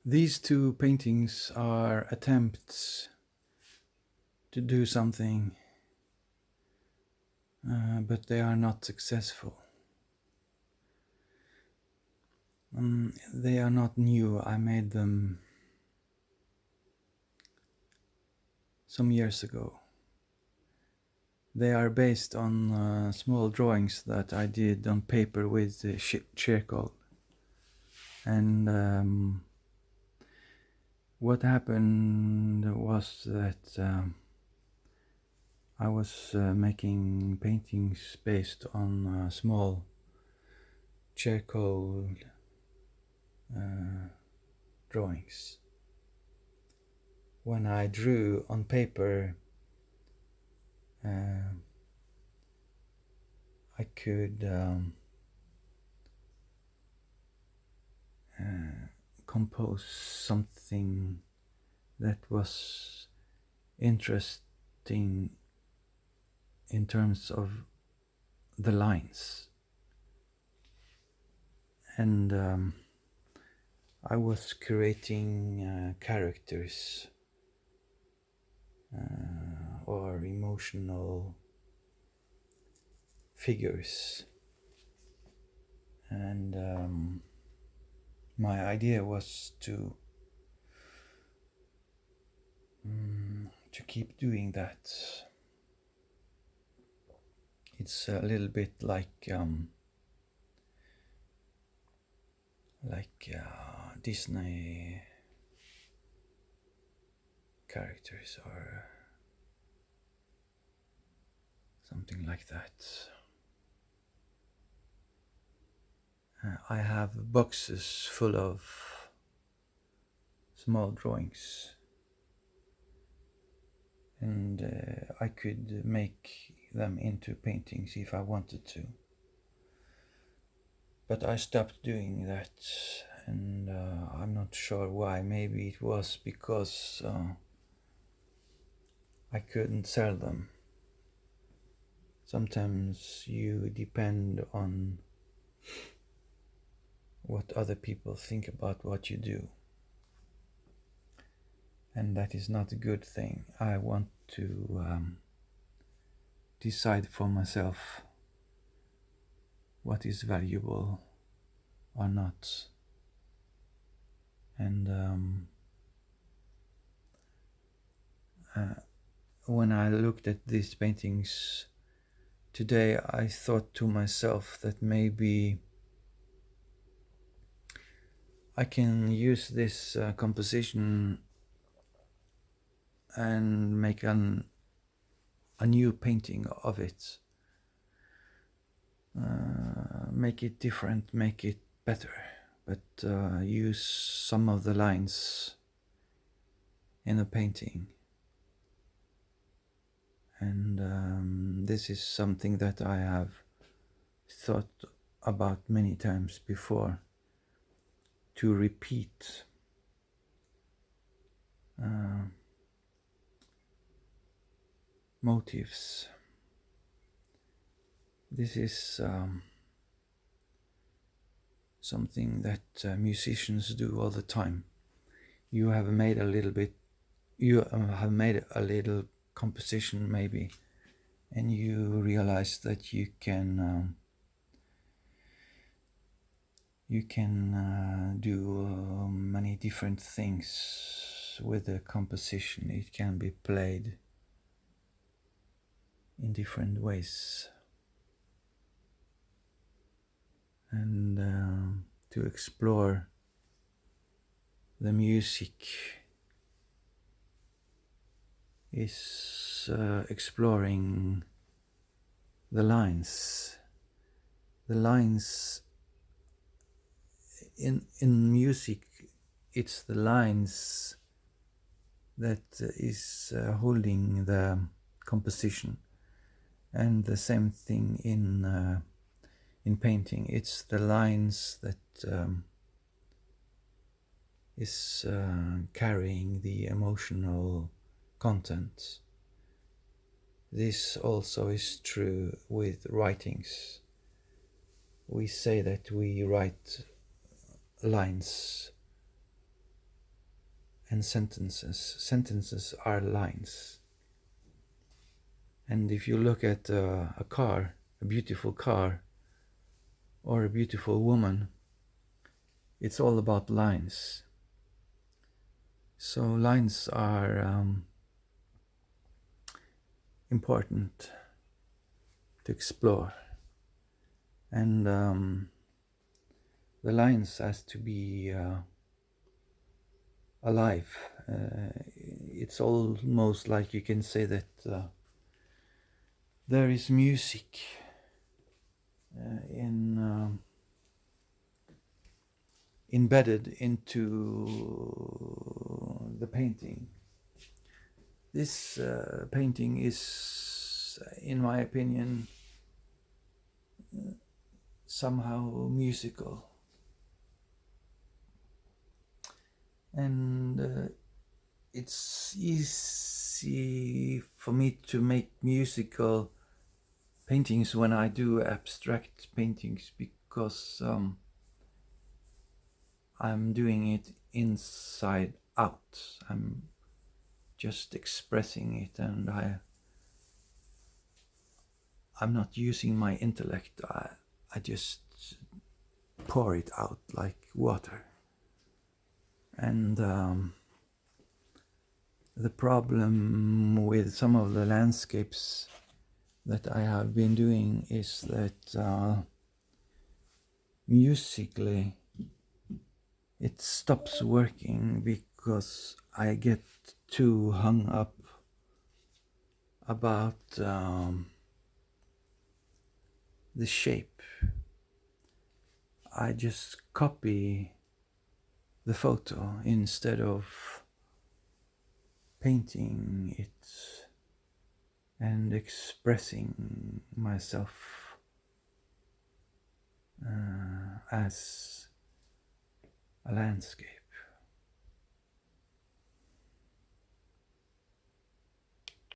These two paintings are attempts to do something, but they are not successful. They are not new. I made them some years ago. They are based on small drawings that I did on paper with charcoal. And what happened was that I was making paintings based on small charcoal drawings. When I drew on paper, I could compose something that was interesting in terms of the lines. And I was creating characters or emotional figures. And my idea was to keep doing that. It's a little bit like Disney characters or something like that. I have boxes full of small drawings, and I could make them into paintings if I wanted to. But I stopped doing that, and I'm not sure why. Maybe it was because I couldn't sell them. Sometimes you depend on what other people think about what you do, and that is not a good thing. I want to decide for myself what is valuable or not. And when I looked at these paintings today, I thought to myself that maybe I can use this composition and make a new painting of it. Make it different, make it better, but use some of the lines in the painting. And this is something that I have thought about many times before, to repeat motifs. This is something that musicians do all the time. You have made a little composition maybe, and you realize that you can do many different things with the composition. It can be played in different ways, and to explore the music is exploring the lines. The lines in music, it's the lines that is holding the composition, and the same thing in painting. It's the lines that is carrying the emotional content. This also is true with writings. We say that we write lines and sentences. Sentences are lines. And if you look at a car, a beautiful car, or a beautiful woman, it's all about lines. So lines are important to explore. And the lines has to be alive. It's almost like you can say that there is music embedded into the painting. This painting is, in my opinion, somehow musical. And it's easy for me to make musical paintings when I do abstract paintings, because I'm doing it inside out. I'm just expressing it, and I'm not using my intellect. I just pour it out like water. And the problem with some of the landscapes that I have been doing is that musically it stops working, because I get too hung up about the shape. I just copy the photo instead of painting it and expressing myself as a landscape.